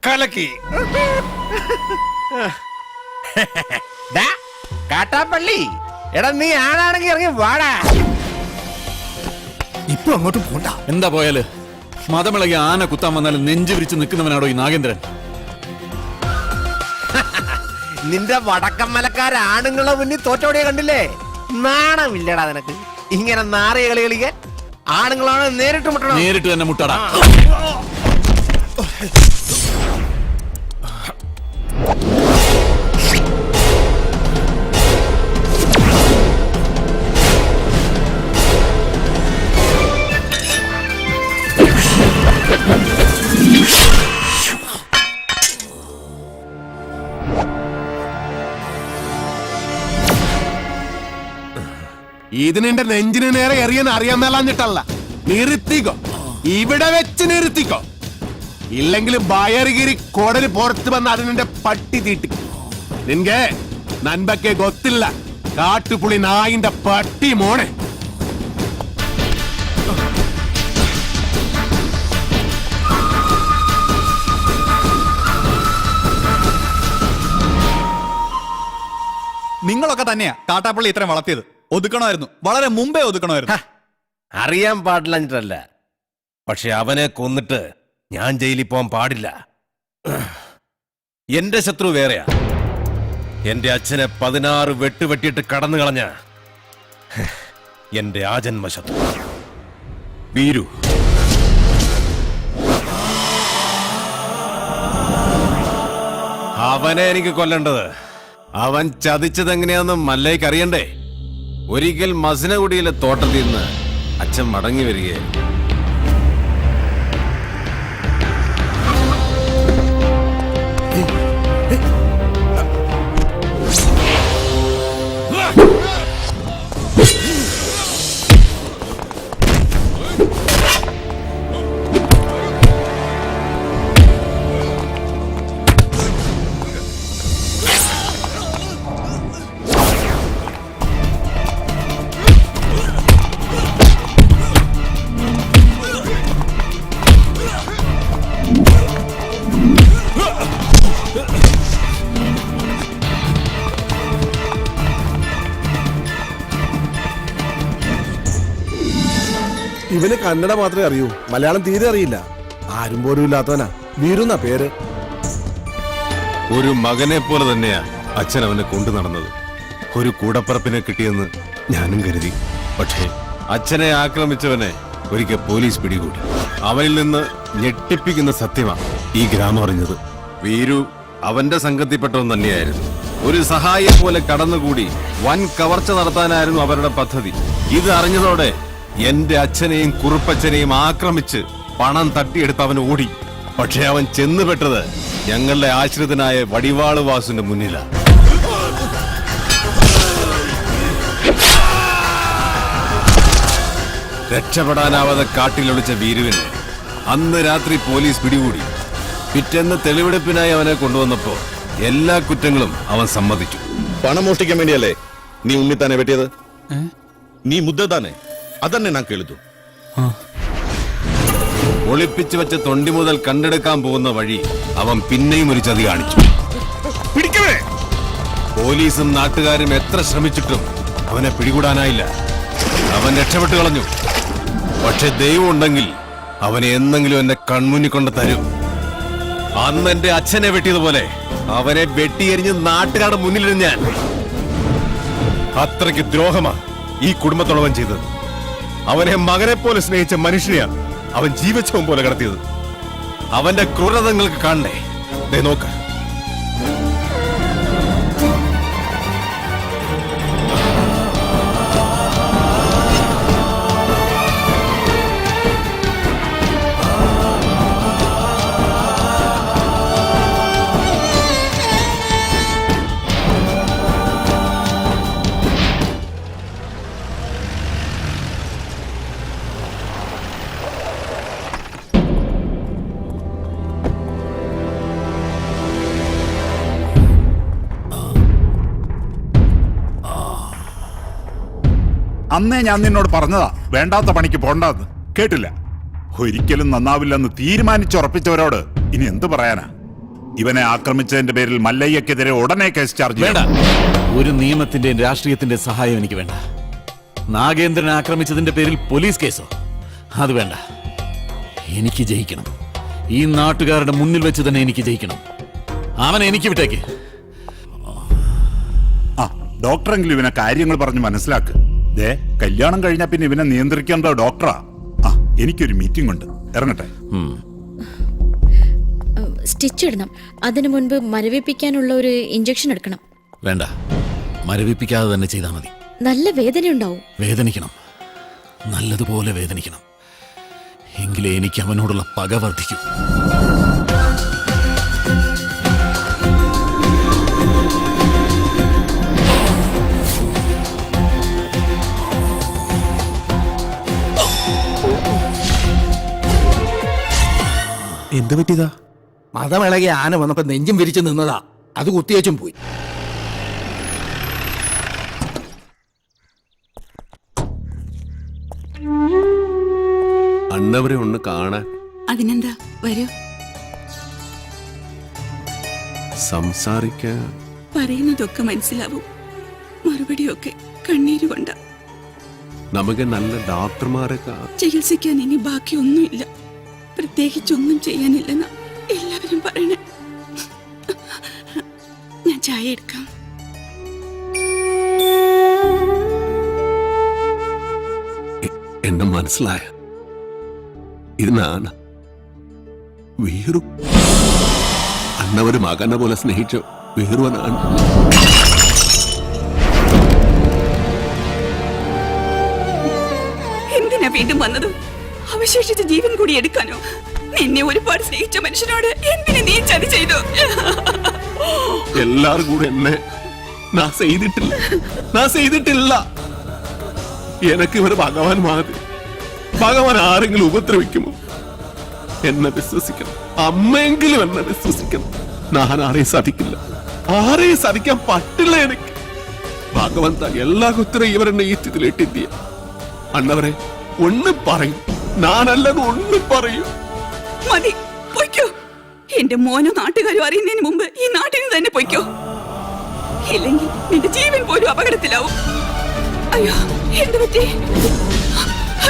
കലക്കി കാട്ടാപ്പള്ളി, എടാ നീ ആണാണെങ്കി ഇറങ്ങി വാടാ. ഇപ്പൊ അങ്ങോട്ട് പോണ്ട. എന്താ പോയാല്? മതമിളകി ആന കുത്താൻ വന്നാലും നെഞ്ചു വിരിച്ച് നിൽക്കുന്നവനാടോ ഈ നാഗേന്ദ്രൻ? നിന്റെ വടക്കമ്മലക്കാര ആണുങ്ങളെ മുന്നിൽ തോറ്റോടിയെ കണ്ടില്ലേ? നാണമില്ലടാ നിനക്ക് ഇങ്ങനെ നാറിയ കളി കളിക്കാൻ? ആണുങ്ങളാണ് നേരിട്ട് മുട്ടണം. നേരിട്ട് തന്നെ മുട്ടടാ. ഇതിനെന്റെ നെഞ്ചിന് നേരെ എറിയെന്ന് അറിയാൻ മേലാഞ്ഞിട്ടല്ല. നിർത്തിക്കോ, ഇവിടെ വെച്ച് നിർത്തിക്കോ. ഇല്ലെങ്കിൽ ബയറുകിരി കോടല് പുറത്ത് വന്ന് അതിനെ പട്ടി തീട്ടി. നിൻകെ നൻപക്കെ ഗൊത്തില്ല, കാട്ടുപുളി നായിന്റെ പട്ടി മോനെ. നിങ്ങളൊക്കെ തന്നെയാ കാട്ടാപ്പള്ളി ഇത്രയും വളർത്തിയത്. ഒതുക്കണമായിരുന്നു, വളരെ മുമ്പേ ഒതുക്കണമായിരുന്നു. അറിയാൻ പാടില്ല, പക്ഷെ അവനെ കൊന്നിട്ട് ഞാൻ ജയിലിൽ പോകാൻ പാടില്ല. എന്റെ ശത്രു വേറെയാ. എന്റെ അച്ഛനെ 16 വെട്ടുവെട്ടിയിട്ട് കടന്നു കളഞ്ഞ എന്റെ ആജന്മ ശത്രു വീരു. അവനെ എനിക്ക് കൊല്ലേണ്ടത്. അവൻ ചതിച്ചതെങ്ങനെയാന്ന് മല്ലയ്ക്ക് അറിയണ്ടേ? ഒരിക്കൽ മസിനഗുഡിയിലെ തോട്ടത്തിൽ നിന്ന് അച്ഛൻ മടങ്ങി വരികയായിരുന്നു. ഇവന് കന്നഡ മാത്രമേ അറിയൂ, മലയാളം തീരെ അറിയില്ല. ആരും പോലും ഇല്ലാത്തവനാ വീരുന്ന പേര്. ഒരു മകനെ പോലെ തന്നെയാ അച്ഛൻ അവനെ കൊണ്ടു നടന്നത്. ഒരു കൂടപ്പറപ്പിനെ കിട്ടിയെന്ന് ഞാനും കരുതി. പക്ഷേ അച്ഛനെ ആക്രമിച്ചവനെ ഒരിക്കൽ പോലീസ് പിടികൂടി. അവനിൽ നിന്ന് ഞെട്ടിപ്പിക്കുന്ന സത്യമാണ് ഈ ഗ്രാമം അറിഞ്ഞത്. വീരു അവന്റെ സംഘത്തിൽപ്പെട്ടവൻ തന്നെയായിരുന്നു. ഒരു സഹായിയെ പോലെ കടന്നുകൂടി വൻ കവർച്ച നടത്താനായിരുന്നു അവരുടെ പദ്ധതി. ഇത് അറിഞ്ഞതോടെ എന്റെ അച്ഛനെയും കുറുപ്പച്ഛനെയും ആക്രമിച്ച് പണം തട്ടിയെടുത്ത് അവൻ ഓടി. പക്ഷെ അവൻ ചെന്നുപെട്ടത് ഞങ്ങളുടെ ആശ്രിതനായ വടിവാള് വാസുവിന്റെ മുന്നിലാണ്. രക്ഷപ്പെടാനാവാതെ കാട്ടിലൊളിച്ച വീരുവിനെ അന്ന് രാത്രി പോലീസ് പിടികൂടി. പിറ്റേന്ന് തെളിവെടുപ്പിനായി അവനെ കൊണ്ടുവന്നപ്പോ എല്ലാ കുറ്റങ്ങളും അവൻ സമ്മതിച്ചു. പണം മോഷ്ടിക്കാൻ വേണ്ടിയല്ലേ നീ ഉണ്ണിത്താനെ വെട്ടിയത്? നീ മുദ്ദ താനെ അതന്നെ ഞാൻ കേളിച്ചു. ഒളിപ്പിച്ചു വെച്ച തൊണ്ടി മുതൽ കണ്ടെടുക്കാൻ പോകുന്ന വഴി അവൻ പിന്നെയും ഒരു ചതി കാണിച്ചു. പിടിക്കവേ! പോലീസും നാട്ടുകാരും എത്ര ശ്രമിച്ചിട്ടും അവനെ പിടികൂടാനായില്ല. അവൻ രക്ഷപ്പെട്ടു കളഞ്ഞു. പക്ഷെ ദൈവം ഉണ്ടെങ്കിൽ അവനെ എന്നെങ്കിലും എന്റെ കൺമുന്നിൽ കൊണ്ട് തരും. അന്ന് എന്റെ അച്ഛനെ വെട്ടിയതുപോലെ അവനെ വെട്ടിയെരിഞ്ഞ് നാട്ടുകാരുടെ മുന്നിലിരുന്ന് ഞാൻ. അത്രയ്ക്ക് ദ്രോഹമാ ഈ കുടുംബത്തോളവൻ ചെയ്തത്. അവനെ മകനെ പോലെ സ്നേഹിച്ച മനുഷ്യനെയാ അവൻ ജീവച്ഛവം പോലെ കടത്തിയത്. അവന്റെ ക്രൂരത നിങ്ങൾക്ക് കാണണേ? ദേ നോക്ക്. അന്നേ ഞാൻ നിന്നോട് പറഞ്ഞതാ വേണ്ടാത്ത പണിക്ക് പോണ്ടാന്ന്. കേട്ടില്ല. ഒരിക്കലും നന്നാവില്ലെന്ന് തീരുമാനിച്ചുറപ്പിച്ചവരോട് ഇനി എന്ത് പറയാനാ? ഇവനെ ആക്രമിച്ചതിന്റെ പേരിൽ മല്ലയ്യക്കെതിരെ ഉടനെ കേസ് ചാർജ് വേണ്ട. ഒരു നിയമത്തിന്റെയും രാഷ്ട്രീയത്തിന്റെ സഹായം എനിക്ക് വേണ്ട. നാഗേന്ദ്രനെ ആക്രമിച്ചതിന്റെ പേരിൽ പോലീസ് കേസോ? അത് വേണ്ട. എനിക്ക് ജയിക്കണം. ഈ നാട്ടുകാരുടെ മുന്നിൽ വെച്ച് തന്നെ എനിക്ക് ജയിക്കണം. അവനെ എനിക്ക് വിട്ടേക്ക്. ആ ഡോക്ടറെങ്കിലും ഇവനെ കാര്യങ്ങൾ പറഞ്ഞ് മനസ്സിലാക്ക്. ദേ കല്യാണം കഴിഞ്ഞാ പിന്നെ ഇവനെ നിയന്ത്രിക്കേണ്ട ഡോക്ടറാ. ആ എനിക്കൊരു മീറ്റിംഗ് ഉണ്ട്, ഇറങ്ങട്ടെ. സ്റ്റിച്ച് ഇടണം. അതിനു മുൻപ് മരവിപ്പിക്കാനുള്ള ഒരു ഇഞ്ചക്ഷൻ എടുക്കണം. വേണ്ട, മരവിപ്പിക്കാതെ തന്നെ ചെയ്താൽ മതി. നല്ല വേദന ഉണ്ടാവും. വേദനിക്കണം, നല്ലതുപോലെ വേദനിക്കണം. എങ്കിലേ എനിക്ക് അവനോടുള്ള പക വർദ്ധിക്കൂ. എന്ത് പറ്റിയതാ? മതമിളകി ആന വന്നപ്പോ നെഞ്ചും വിരിച്ചു നിന്നതാ. അത് കുത്തിയേച്ചും പോയി. അണ്ണവരെ ഒന്ന് കാണാൻ. അതിനെന്താ, വരൂ. സംസാരിക്കാൻ പറയുന്നതൊക്കെ മനസ്സിലാവും. മറുപടിയൊക്കെ കണ്ണീരുകൊണ്ട. നമുക്ക് നല്ല ഡോക്ടർമാരെ ചികിത്സിക്കാൻ ഇനി ബാക്കിയൊന്നുമില്ല. പ്രത്യേകിച്ചൊന്നും ചെയ്യാനില്ലെന്ന് എല്ലാവരും പറയണേ. ഞാൻ ചായ എടുക്കാം. എന്നെ മനസ്സിലായ ഇതിനാണ് വീറു അണ്ണവര് മകനെ പോലെ സ്നേഹിച്ച വീറുവനാണ്. എന്തിനാ വീണ്ടും വന്നത്? അവശേഷിച്ച ജീവൻ കൂടി എടുക്കാനോ? നിന്നെ ഒരുപാട് സ്നേഹിച്ച മനുഷ്യനോട് എന്തിനു നീ ചതി ചെയ്തു? എല്ലാരും കൂടെ എന്നെ ചെയ്തിട്ടില്ല. എനക്ക് ഇവർ ഭഗവാൻ മാതി. ഭഗവാൻ ആരെങ്കിലും ഉപദ്രവിക്കുമോ? എന്നെ വിശ്വസിക്കണം. അമ്മയെങ്കിലും എന്നെ വിശ്വസിക്കണം. ഞാൻ ആരെയും സതിക്കില്ല. ആരെയും സതിക്കാൻ പറ്റില്ല എനിക്ക്. ഭഗവന്ത എല്ലാ കുത്തരം ഇവരെന്നെ ഈ സ്ഥിതിയിലിട്ടിയ അണ്ണവരെ ഒന്ന് പറയും. ഞാനല്ലെന്ന് ഒന്ന് പറയൂ. മതി, പൊയ്ക്കോ. എന്റെ മോനോ നാട്ടുകാരോ അറിയുന്നതിന് മുമ്പ് ഈ നാട്ടിൽ നിന്ന് തന്നെ പൊയ്ക്കോ. ഇല്ലെങ്കിൽ നിന്റെ ജീവൻ പോലും അപകടത്തിലാവും. അയ്യോ, എന്ത് പറ്റി?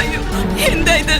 അയ്യോ, എന്താ ഇത്?